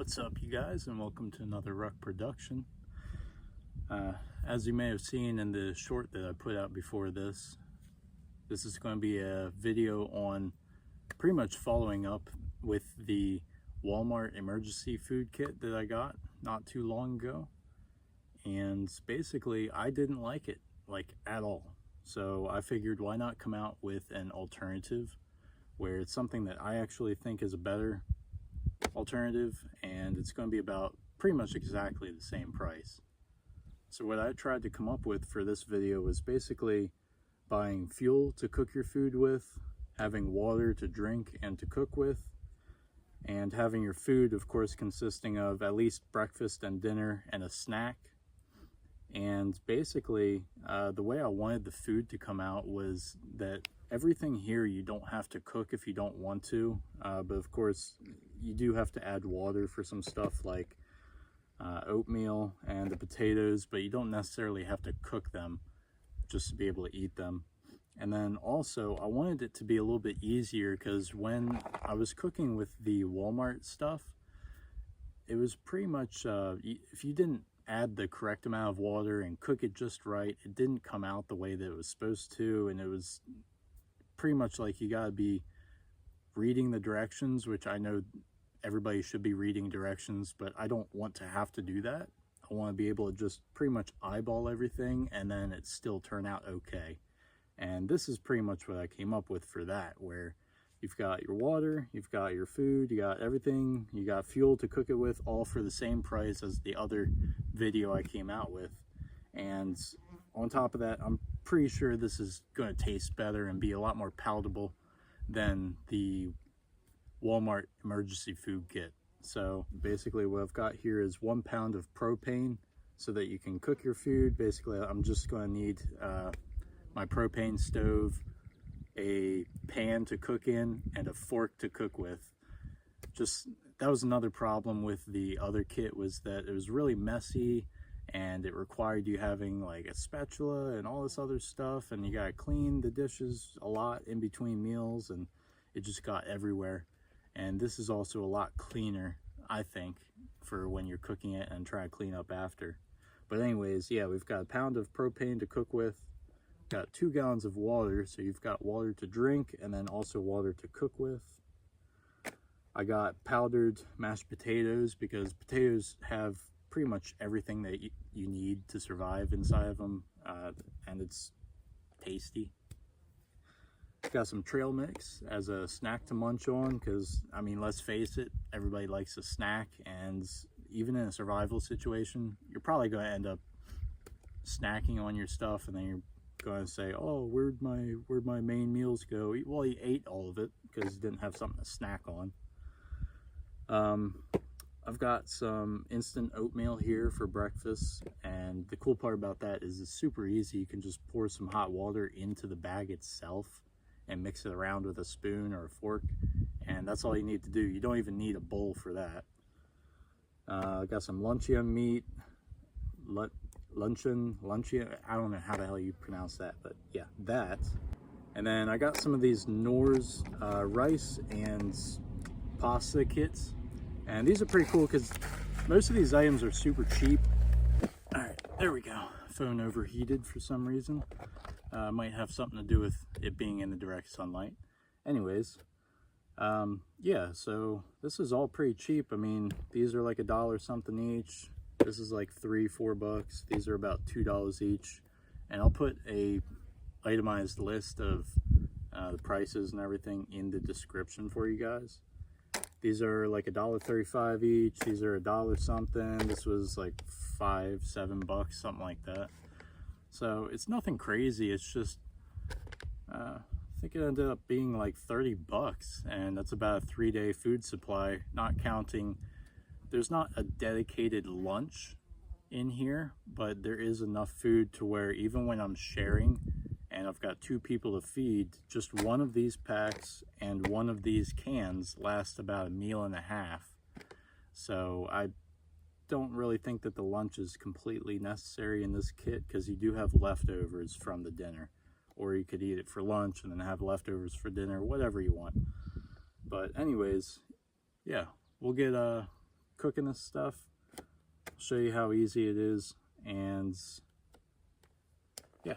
What's up, you guys, and welcome to another Ruck production. As you may have seen in the short that I put out before this is going to be a video on pretty much following up with the Walmart emergency food kit that I got not too long ago. And basically I didn't like it, at all. So I figured, why not come out with an alternative where it's something that I actually think is a better alternative, and it's going to be about pretty much exactly the same price. So what I tried to come up with for this video was basically buying fuel to cook your food with, having water to drink and to cook with, and having your food, of course, consisting of at least breakfast and dinner and a snack. And basically the way I wanted the food to come out was that everything here you don't have to cook if you don't want to, but of course you do have to add water for some stuff like oatmeal and the potatoes, but you don't necessarily have to cook them just to be able to eat them. And then also I wanted it to be a little bit easier, because when I was cooking with the Walmart stuff, it was pretty much if you didn't add the correct amount of water and cook it just right, it didn't come out the way that it was supposed to. And it was pretty much like you gotta be reading the directions, which I know everybody should be reading directions, but I don't want to have to do that. I want to be able to just pretty much eyeball everything and then it still turn out okay. And this is pretty much what I came up with for that, where you've got your water, you've got your food, you got everything, you got fuel to cook it with, all for the same price as the other video I came out with. And on top of that, I'm pretty sure this is going to taste better and be a lot more palatable than the Walmart emergency food kit. So basically what I've got here is 1 pound of propane so that you can cook your food. Basically I'm just going to need my propane stove, a pan to cook in, and a fork to cook with. That was another problem with the other kit, was that it was really messy and it required you having like a spatula and all this other stuff, and you gotta clean the dishes a lot in between meals, and it just got everywhere. And this is also a lot cleaner, I think, for when you're cooking it and try to clean up after. But anyways, yeah, we've got 1 pound of propane to cook with, got 2 gallons of water, so you've got water to drink and then also water to cook with. I got powdered mashed potatoes, because potatoes have pretty much everything that you need to survive inside of them, and it's tasty. Got some trail mix as a snack to munch on, because I mean, let's face it, everybody likes a snack, and even in a survival situation you're probably going to end up snacking on your stuff, and then you're going to say, oh, where'd my main meals go? Well, you ate all of it because you didn't have something to snack on. I've got some instant oatmeal here for breakfast, and the cool part about that is it's super easy. You can just pour some hot water into the bag itself and mix it around with a spoon or a fork, and that's all you need to do. You don't even need a bowl for that. I got some luncheon meat, luncheon, I don't know how the hell you pronounce that, but yeah, that. And then I got some of these Knorr's rice and pasta kits, and these are pretty cool because most of these items are super cheap. All right, there we go. Phone overheated for some reason. Might have something to do with it being in the direct sunlight. Anyways, yeah, so this is all pretty cheap. I mean, these are like $1 something each. This is like $3-4 bucks. These are about $2 each, and I'll put a itemized list of the prices and everything in the description for you guys. These are like $1.35 each. These are $1 something. This was like $5-7 bucks, something like that. So it's nothing crazy. It's just I think it ended up being like 30 bucks, and that's about a 3-day food supply, not counting. There's not a dedicated lunch in here, but there is enough food to where even when I'm sharing and I've got 2 people to feed, just one of these packs and one of these cans last about a meal and a half. So I don't really think that the lunch is completely necessary in this kit, because you do have leftovers from the dinner, or you could eat it for lunch and then have leftovers for dinner, whatever you want. But anyways, yeah, we'll get cooking this stuff. I'll show you how easy it is, and yeah.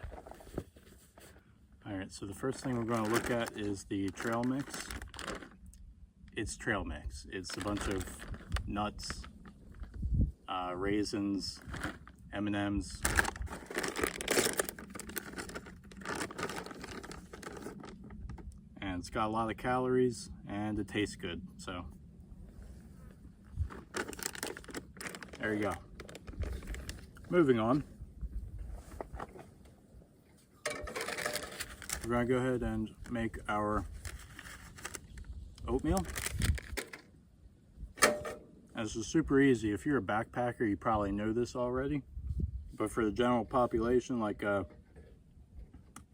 Alright, so the first thing we're going to look at is the trail mix. It's trail mix. It's a bunch of nuts, raisins, M&Ms, and it's got a lot of calories and it tastes good. So there you go. Moving on. We're going to go ahead and make our oatmeal. And this is super easy. If you're a backpacker, you probably know this already. But for the general population, like if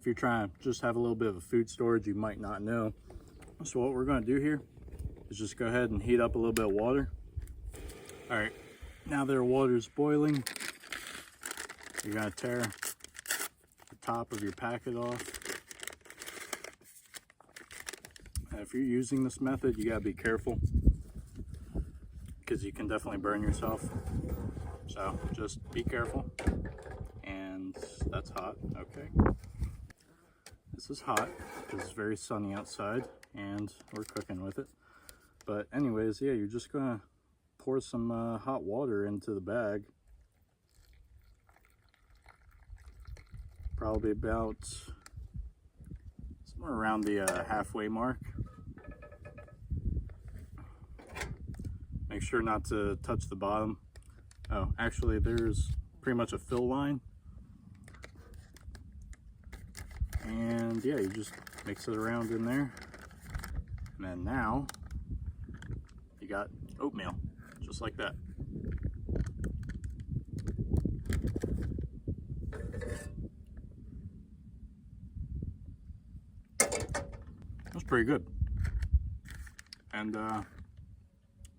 you're trying to just have a little bit of a food storage, you might not know. So what we're going to do here is just go ahead and heat up a little bit of water. All right, now that our water is boiling, you're going to tear the top of your packet off. If you're using this method, you gotta be careful because you can definitely burn yourself. So just be careful. And that's hot. Okay. This is hot because it's very sunny outside and we're cooking with it. But anyways, yeah, you're just gonna pour some hot water into the bag. Probably about somewhere around the halfway mark. Make sure not to touch the bottom. Oh, actually there's pretty much a fill line. And yeah, you just mix it around in there. And then now you got oatmeal, just like that. That's pretty good. And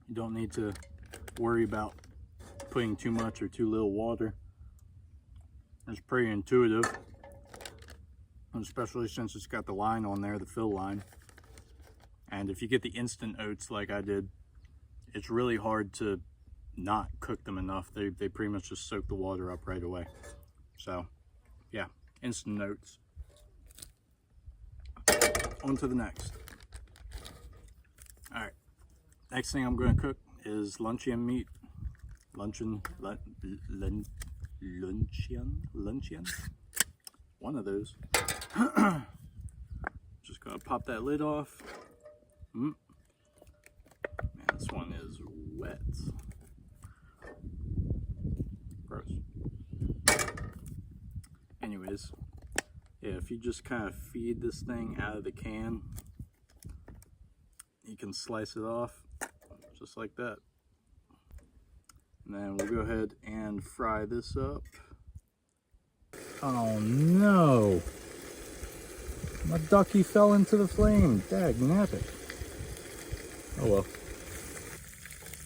you don't need to worry about putting too much or too little water. It's pretty intuitive, especially since it's got the line on there, the fill line. And if you get the instant oats like I did, it's really hard to not cook them enough. They pretty much just soak the water up right away. So yeah, instant oats. On to the next. All right, next thing I'm going to cook is luncheon meat. Luncheon, one of those. Just gonna pop that lid off. Man, this one is wet. Gross. Anyways, yeah, if you just kind of feed this thing out of the can, you can slice it off just like that. And then we'll go ahead and fry this up. Oh no! My ducky fell into the flame. Dag nabbit. Oh well.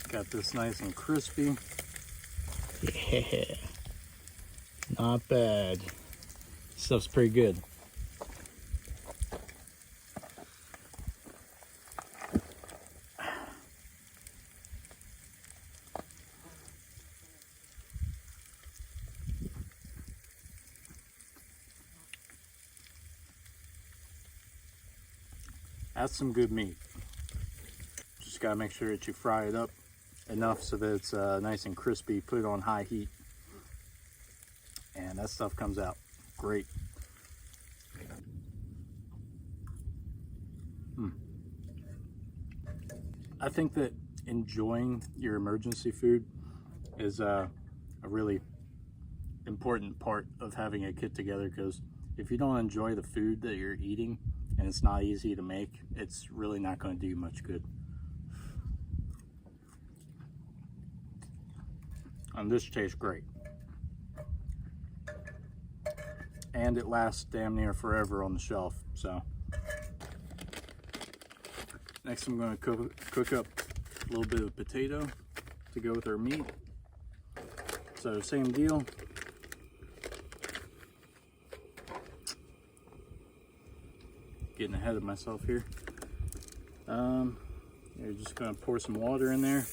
Got this nice and crispy. Yeah. Not bad. Stuff's pretty good. That's some good meat. Just gotta make sure that you fry it up enough so that it's nice and crispy. Put it on high heat, and that stuff comes out great. I think that enjoying your emergency food is a really important part of having a kit together, because if you don't enjoy the food that you're eating and it's not easy to make, it's really not going to do you much good. And this tastes great. And it lasts damn near forever on the shelf. So next I'm going to cook up a little bit of potato to go with our meat. So same deal. Getting ahead of myself here. You're just going to pour some water in there.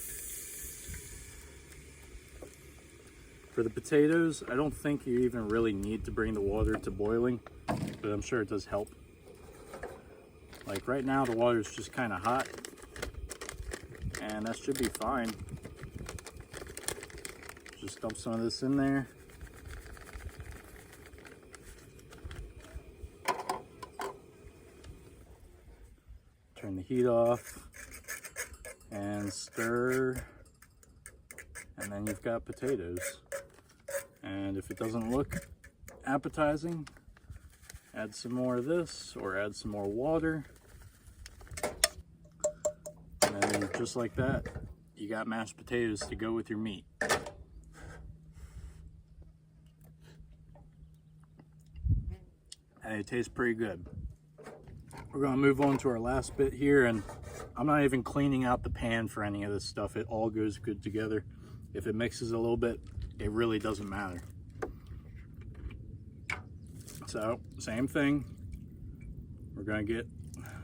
For the potatoes, I don't think you even really need to bring the water to boiling, but I'm sure it does help. Like right now, the water is just kind of hot, and that should be fine. Just dump some of this in there. Turn the heat off and stir, and then you've got potatoes. And if it doesn't look appetizing, add some more of this or add some more water. And then just like that, you got mashed potatoes to go with your meat. And it tastes pretty good. We're gonna move on to our last bit here, and I'm not even cleaning out the pan for any of this stuff. It all goes good together. If it mixes a little bit, it really doesn't matter. So, same thing. We're gonna get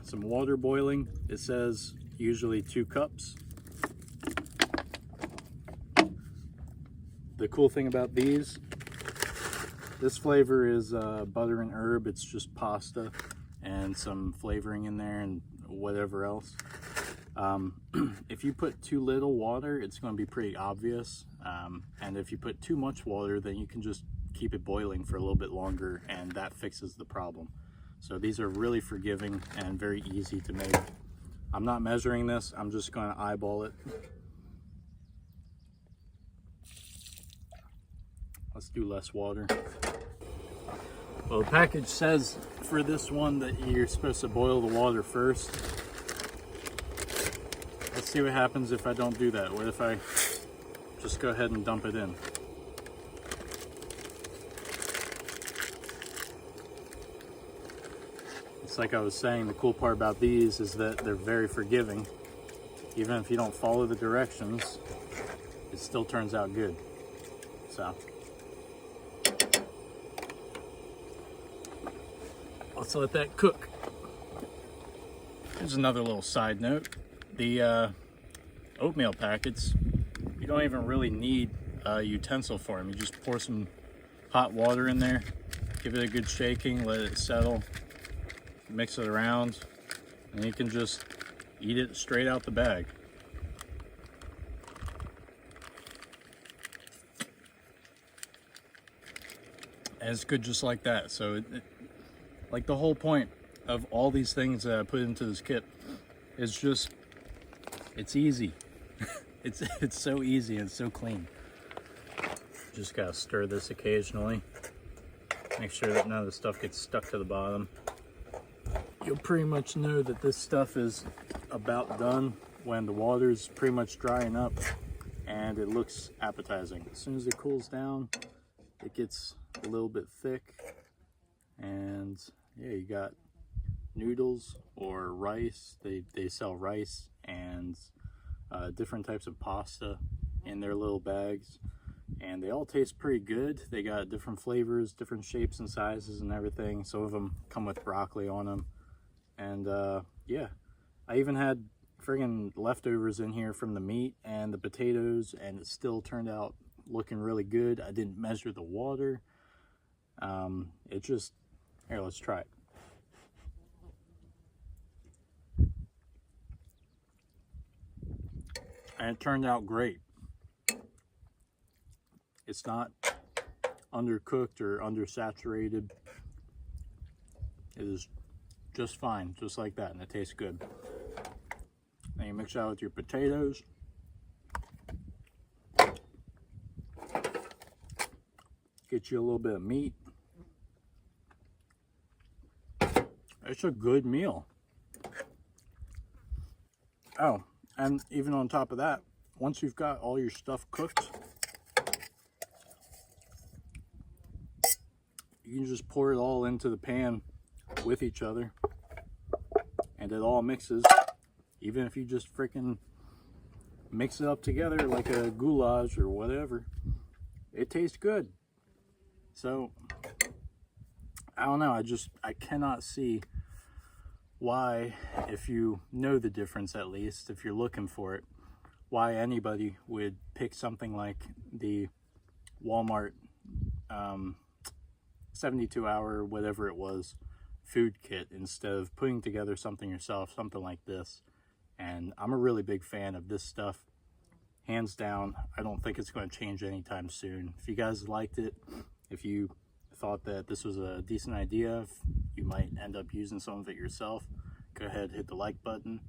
some water boiling. It says usually 2 cups. The cool thing about these, this flavor is butter and herb. It's just pasta and some flavoring in there and whatever else. If you put too little water, it's going to be pretty obvious. And if you put too much water, then you can just keep it boiling for a little bit longer, and that fixes the problem. So these are really forgiving and very easy to make. I'm not measuring this, I'm just going to eyeball it. Let's do less water. Well, the package says for this one that you're supposed to boil the water first. Let's see what happens if I don't do that. What if I just go ahead and dump it in? It's like I was saying, the cool part about these is that they're very forgiving. Even if you don't follow the directions, it still turns out good. So let's let that cook. Here's another little side note. The oatmeal packets, you don't even really need a utensil for them. You just pour some hot water in there, give it a good shaking, let it settle, mix it around, and you can just eat it straight out the bag. And it's good just like that. So like the whole point of all these things that I put into this kit is just, it's easy. it's so easy and so clean. Just gotta stir this occasionally. Make sure that none of the stuff gets stuck to the bottom. You'll pretty much know that this stuff is about done when the water's pretty much drying up and it looks appetizing. As soon as it cools down, it gets a little bit thick, and yeah, you got noodles or rice. They sell rice and different types of pasta in their little bags, and they all taste pretty good. They got different flavors, different shapes and sizes and everything. Some of them come with broccoli on them, and yeah, I even had friggin' leftovers in here from the meat and the potatoes, and it still turned out looking really good. I didn't measure the water. It just, here, let's try it. And it turned out great. It's not undercooked or undersaturated. It is just fine, just like that, and it tastes good. Then you mix that with your potatoes. Get you a little bit of meat. It's a good meal. Oh, and even on top of that, once you've got all your stuff cooked, you can just pour it all into the pan with each other, and it all mixes. Even if you just freaking mix it up together like a goulash or whatever, it tastes good. So I don't know, I cannot see why, if you know the difference, at least if you're looking for it, why anybody would pick something like the Walmart 72-hour, whatever it was, food kit instead of putting together something yourself, something like this. And I'm a really big fan of this stuff. Hands down, I don't think it's going to change anytime soon. If you guys liked it, if you thought that this was a decent idea, if you might end up using some of it yourself, go ahead, hit the like button.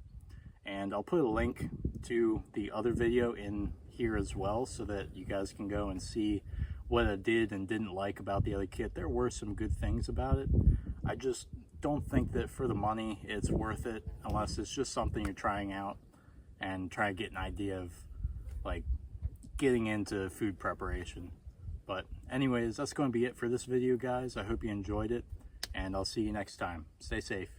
And I'll put a link to the other video in here as well so that you guys can go and see what I did and didn't like about the other kit. There were some good things about it. I just don't think that for the money it's worth it unless it's just something you're trying out and trying to get an idea of like getting into food preparation. But anyways, that's going to be it for this video, guys. I hope you enjoyed it, and I'll see you next time. Stay safe.